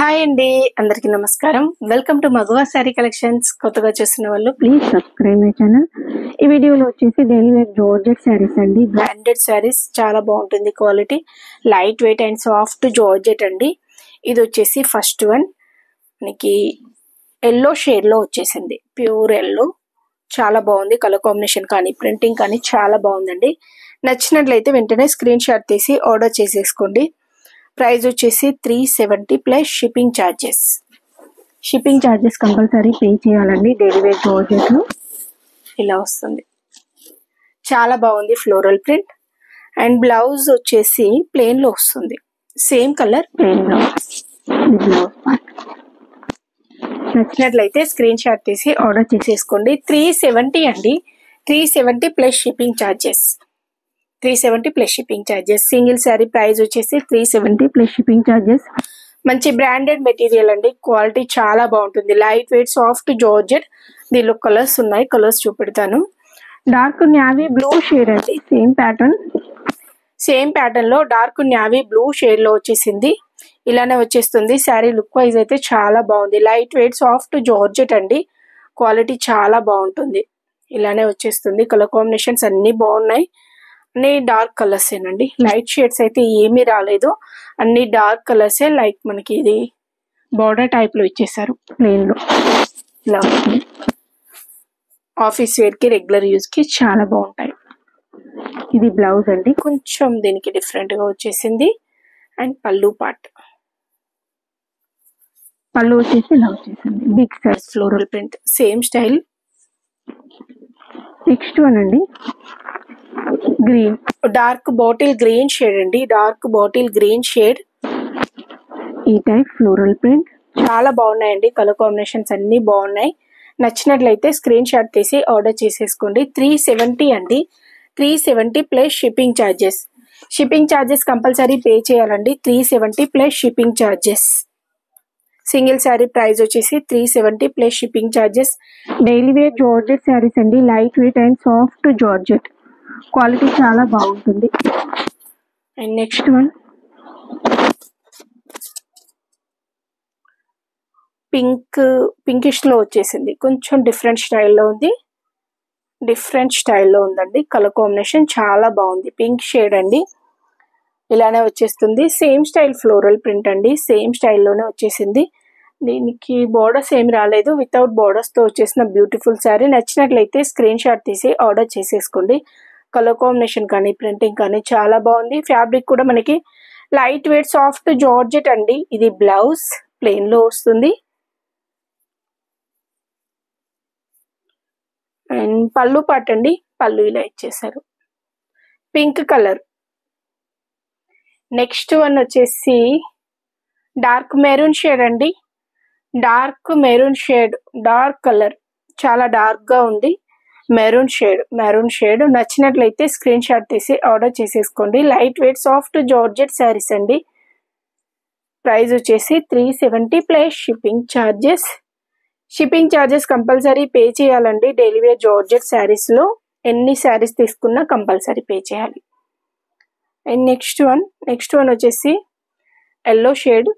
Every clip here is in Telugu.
హాయ్ అండి, అందరికీ నమస్కారం. వెల్కమ్ టు మగువా శారీ కలెక్షన్స్. కొత్తగా చూస్తున్న వాళ్ళు ప్లీజ్ సబ్స్క్రైబ్ మై ఛానల్. ఈ వీడియోలో వచ్చేసి డైలీ వేర్ జార్జెట్ శారీస్ అండి. బ్రాండెడ్ శారీస్ చాలా బాగుంటుంది. Quality light weight and soft georgette అండి. ఇది వచ్చేసి ఫస్ట్ వన్ మనకి ఎల్లో షేడ్ లో వచ్చేసింది. ప్యూర్ ఎల్లో చాలా బాగుంది. కలర్ కాంబినేషన్ కానీ ప్రింటింగ్ కానీ చాలా బాగుందండి. నచ్చినట్లయితే వెంటనే స్క్రీన్ షాట్ తీసి ఆర్డర్ చేసేసుకోండి. ప్రైస్ వచ్చేసి 370 plus shipping charges. Shipping charges compulsory pay చేయాలండి. డైలీ వేర్ జార్జెట్ ఇలా వస్తుంది. చాలా బాగుంది. ఫ్లోరల్ ప్రింట్ అండ్ బ్లౌజ్ వచ్చేసి ప్లెయిన్ లో వస్తుంది. Same colour plain blouse. నచ్చినట్లయితే స్క్రీన్ షాట్ తీసి ఆర్డర్ చేసేసుకోండి. 370 అండి. 370 plus shipping charges. 370 plus shipping charges. Single sari price వచ్చేసి 370 ప్లస్ షిప్పింగ్ ఛార్జెస్. మంచి బ్రాండెడ్ మెటీరియల్ అండి. క్వాలిటీ చాలా బాగుంటుంది. Light weight soft georgette. దీనిలో కలర్స్ ఉన్నాయి, కలర్స్ చూపెడతాను. డార్క్ నావీ బ్లూ షేడ్ అండి. సేమ్ ప్యాటర్న్ లో డార్క్ నావీ బ్లూ షేడ్ లో వచ్చేసింది. ఇలానే వచ్చేస్తుంది. శారీ లుక్ వైజ్ అయితే చాలా బాగుంది. లైట్ వెయిట్ సాఫ్ట్ జార్జెట్ అండి. క్వాలిటీ చాలా బాగుంటుంది. ఇలానే వచ్చేస్తుంది. కలర్ కాంబినేషన్స్ అన్ని బాగున్నాయి. అన్ని డార్క్ కలర్స్ ఏనండి. లైట్ షేడ్స్ అయితే ఏమీ రాలేదు. అన్ని డార్క్ కలర్సే. లైక్ మనకి ఇది బార్డర్ టైప్ లో ఇచ్చేసారు ప్లెయిన్ లో. ఇలా ఆఫీస్ వేర్ కి రెగ్యులర్ యూజ్ కి చాలా బాగుంటాయి. ఇది బ్లౌజ్ అండి. కొంచెం దీనికి డిఫరెంట్ గా వచ్చేసింది. అండ్ పళ్ళు పార్ట్. పళ్ళు వచ్చేసి ఇలా వచ్చేసింది. Big size floral print same style. Next one అండి green, dark bottle green shade అండి. Dark bottle green shade. ఈ టైప్ ఫ్లోరల్ ప్రింట్ చాలా బాగున్నాయండి. కలర్ కాంబినేషన్స్ అన్ని బాగున్నాయి. నచ్చినట్లయితే స్క్రీన్ షాట్ తీసి ఆర్డర్ చేసేసుకోండి. 370 అండి. 370 plus shipping charges. Shipping charges compulsory pay చేయాలండి. 370 plus shipping charges. Single sari price వచ్చేసి 370 plus shipping charges. Daily wear georgette saris అండి. Light weight and soft georgette. Quality చాలా బాగుంటుంది. అండ్ నెక్స్ట్ వన్ పింకిష్ లో వచ్చేసింది. కొంచెం డిఫరెంట్ స్టైల్లో ఉంది. డిఫరెంట్ స్టైల్లో ఉందండి. కలర్ కాంబినేషన్ చాలా బాగుంది. పింక్ షేడ్ అండి. ఇలానే వచ్చేస్తుంది. సేమ్ స్టైల్ ఫ్లోరల్ ప్రింట్ అండి. సేమ్ స్టైల్లోనే వచ్చేసింది. దీనికి బోర్డర్స్ ఏమి రాలేదు. వితౌట్ బోర్డర్స్ తో వచ్చేసిన బ్యూటిఫుల్ శారీ. నచ్చినట్లయితే స్క్రీన్ షాట్ తీసి ఆర్డర్ చేసేసుకోండి. కలర్ కాంబినేషన్ కానీ ప్రింటింగ్ కానీ చాలా బాగుంది. ఫ్యాబ్రిక్ కూడా మనకి లైట్ వెయిట్ సాఫ్ట్ జార్జెట్ అండి. ఇది బ్లౌజ్ ప్లెయిన్ లో వస్తుంది. అండ్ పళ్ళు పార్ట్ అండి. పళ్ళు ఇలా ఇచ్చేసారు. Pink colour. నెక్స్ట్ వన్ వచ్చేసి డార్క్ మెరూన్ షేడ్ అండి. Dark maroon shade. Dark colour చాలా డార్క్ గా ఉంది. Maroon shade. నచ్చినట్లయితే స్క్రీన్ షాట్ తీసి ఆర్డర్ చేసేసుకోండి. Light weight soft georgette saris అండి. ప్రైస్ వచ్చేసి 370 plus shipping charges. Shipping charges compulsory pay చేయాలండి. డైలీ వేర్ జార్జెట్ శారీస్ లో ఎన్ని శారీస్ తీసుకున్నా కంపల్సరీ పే చేయాలి. అండ్ నెక్స్ట్ వన్ వచ్చేసి yellow shade.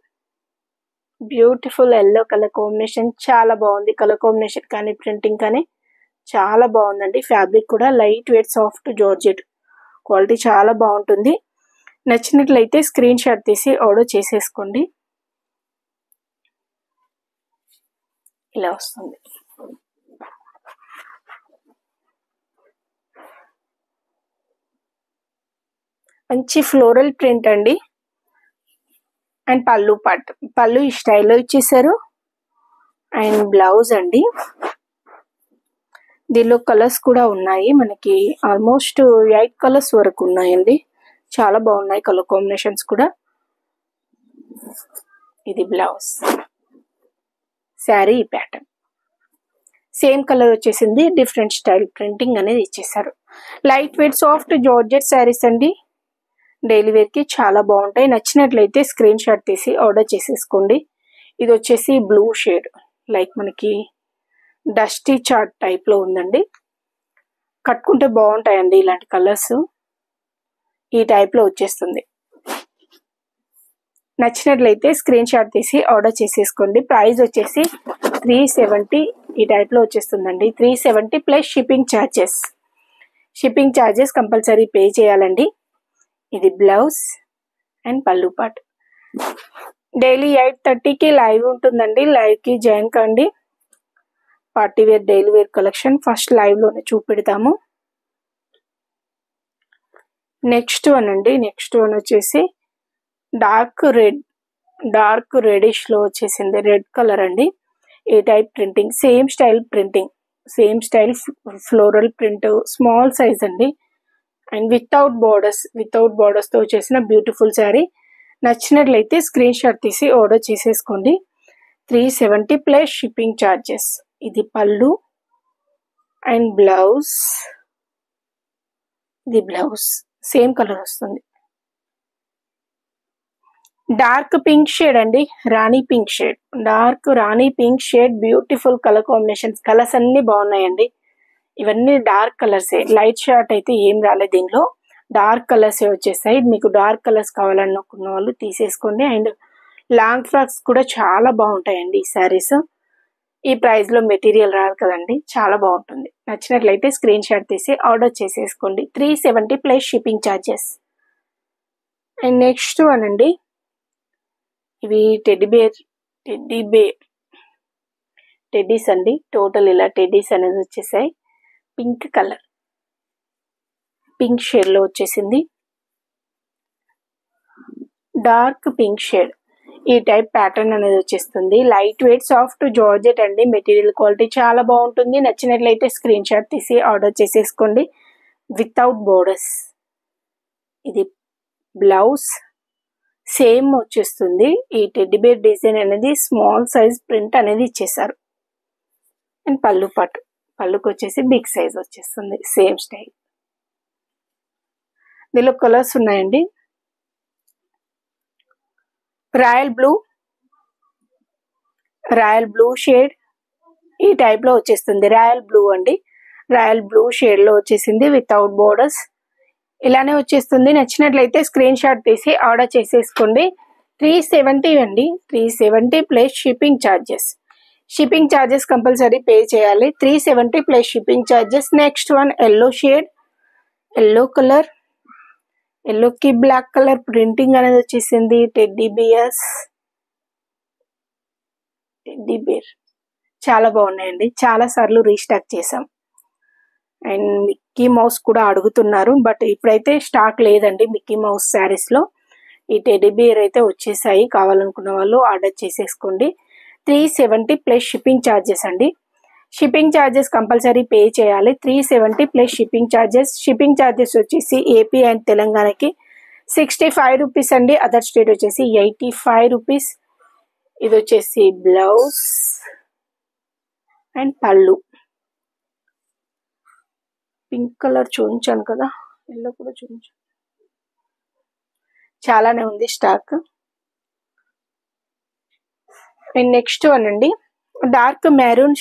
Beautiful yellow colour combination చాలా బాగుంది. కలర్ కాంబినేషన్ కానీ ప్రింటింగ్ కానీ చాలా బాగుందండి. ఫ్యాబ్రిక్ కూడా light weight soft georgette. Quality చాలా బాగుంటుంది. నచ్చినట్లయితే స్క్రీన్ షాట్ తీసి ఆర్డర్ చేసేసుకోండి. ఇలా వస్తుంది. మంచి ఫ్లోరల్ ప్రింట్ అండి. అండ్ పళ్ళు పార్ట్. పళ్ళు ఈ స్టైల్లో ఇచ్చేసారు. అండ్ బ్లౌజ్ అండి. దీనిలో కలర్స్ కూడా ఉన్నాయి. మనకి ఆల్మోస్ట్ 8 కలర్స్ వరకు ఉన్నాయండి. చాలా బాగున్నాయి కలర్ కాంబినేషన్స్ కూడా. ఇది blouse. Sari pattern same colour వచ్చేసింది. డిఫరెంట్ స్టైల్ ప్రింటింగ్ అనేది ఇచ్చేసారు. Light weight soft georgette saris అండి. డైలీ వేర్ కి చాలా బాగుంటాయి. నచ్చినట్లయితే స్క్రీన్ షాట్ తీసి ఆర్డర్ చేసేసుకోండి. ఇది వచ్చేసి బ్లూ షేడ్. లైక్ మనకి డస్టీ చార్ట్ టైప్ లో ఉందండి. కట్టుకుంటే బాగుంటాయండి ఇలాంటి కలర్స్. ఈ టైప్ లో వచ్చేస్తుంది. నచ్చినట్లయితే స్క్రీన్ షాట్ తీసి ఆర్డర్ చేసేసుకోండి. ప్రైస్ వచ్చేసి 370 ఈ టైప్లో వచ్చేస్తుందండి. 370 plus shipping charges. Shipping charges compulsory pay చేయాలండి. ఇది బ్లౌజ్ అండ్ పళ్ళు పార్ట్. డైలీ 8:30కి లైవ్ ఉంటుందండి. లైవ్కి జాయిన్ కండి. Party wear daily wear collection first లైవ్లోనే చూపెడతాము. నెక్స్ట్ వన్ అండి. నెక్స్ట్ వన్ వచ్చేసి డార్క్ రెడిష్లో వచ్చేసింది. రెడ్ కలర్ అండి. ఏ type printing, same style printing, same style floral print, small size అండి. అండ్ వితౌట్ బోర్డర్స్తో వచ్చేసిన బ్యూటిఫుల్ శారీ. నచ్చినట్లయితే స్క్రీన్ షాట్ తీసి ఆర్డర్ చేసేసుకోండి. 370 ప్లస్ షిప్పింగ్ ఛార్జెస్. ఇది పళ్ళు అండ్ బ్లౌజ్. ఇది బ్లౌజ్ సేమ్ కలర్ వస్తుంది. డార్క్ పింక్ షేడ్ అండి. Rani pink shade, dark rani pink shade. Beautiful colour combinations. Colours అన్ని బాగున్నాయండి. ఇవన్నీ డార్క్ కలర్సే. లైట్ షార్ట్ అయితే ఏం రాలేదు దీనిలో. డార్క్ కలర్సే వచ్చేసాయి. మీకు డార్క్ కలర్స్ కావాలనుకున్న వాళ్ళు తీసేసుకోండి. అండ్ లాంగ్ ఫ్రాక్స్ కూడా చాలా బాగుంటాయండి ఈ శారీస్. ఈ ప్రైస్లో మెటీరియల్ రాదు కదండి, చాలా బాగుంటుంది. నచ్చినట్లయితే స్క్రీన్ షాట్ తీసి ఆర్డర్ చేసేసుకోండి. 370 plus shipping charges. And next one అండి. ఇవి టెడ్డీస్ అండి. టోటల్ ఇలా టెడ్డీస్ అనేది వచ్చేసాయి. పింక్ కలర్, పింక్ షేడ్లో వచ్చేసింది. Dark pink shade. ఈ టైప్ ప్యాటర్న్ అనేది వచ్చేస్తుంది. లైట్ వెయిట్ సాఫ్ట్ జార్జెట్ అండి. మెటీరియల్ క్వాలిటీ చాలా బాగుంటుంది. నచ్చినట్లయితే స్క్రీన్ షాట్ తీసి ఆర్డర్ చేసేసుకోండి. Without borders. ఇది బ్లౌజ్ సేమ్ వచ్చేస్తుంది. ఈ టెడ్డీ బేర్ డిజైన్ అనేది స్మాల్ సైజ్ ప్రింట్ అనేది ఇచ్చేసారు. అండ్ పళ్ళు పాటు, పళ్ళుకి వచ్చేసి బిగ్ సైజ్ వచ్చేస్తుంది. Same style. దీనిలో కలర్స్ ఉన్నాయండి. రాయల్ బ్లూ షేడ్ ఈ టైప్లో వచ్చేస్తుంది. రాయల్ బ్లూ అండి. రాయల్ బ్లూ షేడ్లో వచ్చేసింది. వితౌట్ బోర్డర్స్ ఇలానే వచ్చేస్తుంది. నచ్చినట్లయితే స్క్రీన్ షాట్ తీసి ఆర్డర్ చేసేసుకోండి. 370 అండి. 370 plus shipping charges. Shipping charges compulsory pay చేయాలి. 370 plus shipping charges. Next one yellow shade. Yellow colour, ఎల్లోకి బ్లాక్ కలర్ ప్రింటింగ్ అనేది వచ్చేసింది. టెడ్డీ బేర్ చాలా బాగున్నాయండి. చాలా సార్లు రీస్టాక్ చేసాం. అండ్ మిక్కీ మౌస్ కూడా అడుగుతున్నారు, బట్ ఇప్పుడైతే స్టాక్ లేదండి మిక్కీ మౌస్ శారీస్లో. ఈ టెడ్డీ బేర్ అయితే వచ్చేసాయి. కావాలనుకున్న వాళ్ళు ఆర్డర్ చేసేసుకోండి. 370 ప్లస్ షిప్పింగ్ ఛార్జెస్ అండి. షిప్పింగ్ ఛార్జెస్ కంపల్సరీ పే చేయాలి. 370 plus shipping charges. Shipping charges వచ్చేసి ఏపీ అండ్ తెలంగాణకి 65 రూపీస్ అండి. అదర్ స్టేట్ వచ్చేసి 85 రూపీస్. ఇది వచ్చేసి బ్లౌజ్ అండ్ పళ్ళు. పింక్ కలర్ చూపించాను కదా, ఎల్లో కూడా చూపించాను. చాలానే ఉంది స్టాక్. అండ్ నెక్స్ట్ వన్ అండి. డార్క్ మెరూన్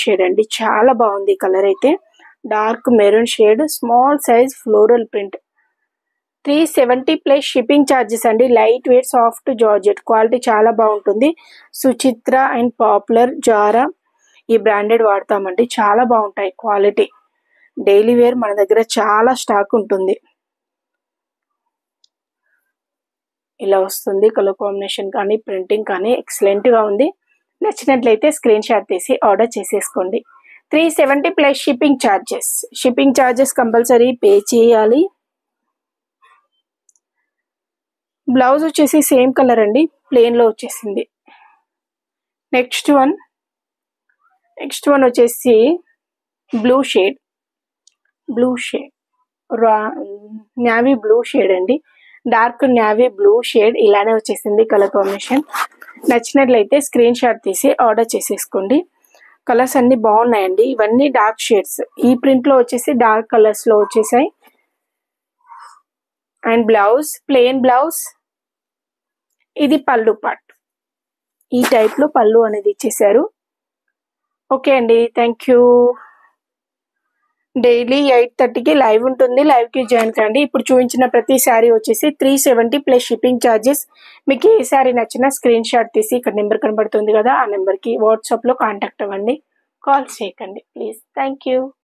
షేడ్ అండి. చాలా బాగుంది కలర్ అయితే. Dark maroon shade, small size floral print. 370 plus shipping charges అండి. Light weight soft georgette. Quality చాలా బాగుంటుంది. సుచిత్ర అండ్ పాపులర్, జారా ఈ బ్రాండెడ్ వాడతామండి. చాలా బాగుంటాయి క్వాలిటీ. డైలీ వేర్ మన దగ్గర చాలా స్టాక్ ఉంటుంది. ఇలా వస్తుంది. కలర్ కాంబినేషన్ కానీ ప్రింటింగ్ కానీ ఎక్సలెంట్గా ఉంది. నచ్చినట్లయితే స్క్రీన్ షాట్ తీసి ఆర్డర్ చేసేసుకోండి. 370 plus shipping charges. Shipping charges compulsory pay చేయాలి. బ్లౌజ్ వచ్చేసి సేమ్ కలర్ అండి. ప్లెయిన్లో వచ్చేసింది. నెక్స్ట్ వన్ వచ్చేసి blue shade navy blue shade అండి. డార్క్ నావీ బ్లూ షేడ్ ఇలానే వచ్చేసింది కలర్ కాంబినేషన్. నచ్చినట్లయితే స్క్రీన్ షాట్ తీసి ఆర్డర్ చేసేసుకోండి. కలర్స్ అన్ని బాగున్నాయండి. ఇవన్నీ డార్క్ షేడ్స్. ఈ ప్రింట్లో వచ్చేసి డార్క్ కలర్స్లో వచ్చేసాయి. And blouse plain blouse. ఇది పళ్ళు పార్ట్. ఈ టైప్లో పళ్ళు అనేది ఇచ్చేసారు. ఓకే అండి, థ్యాంక్ యూ. డైలీ 8:30కి లైవ్ ఉంటుంది. లైవ్కి జాయిన్ కండి. ఇప్పుడు చూపించిన ప్రతి శారీ వచ్చేసి 370 ప్లస్ షిప్పింగ్ ఛార్జెస్. మీకు ఏ శారీ నచ్చినా స్క్రీన్ షాట్ తీసి ఇక్కడ నెంబర్ కనబడుతుంది కదా, ఆ నెంబర్కి వాట్సాప్లో కాంటాక్ట్ అవ్వండి. కాల్ చేయకండి ప్లీజ్. Thank you.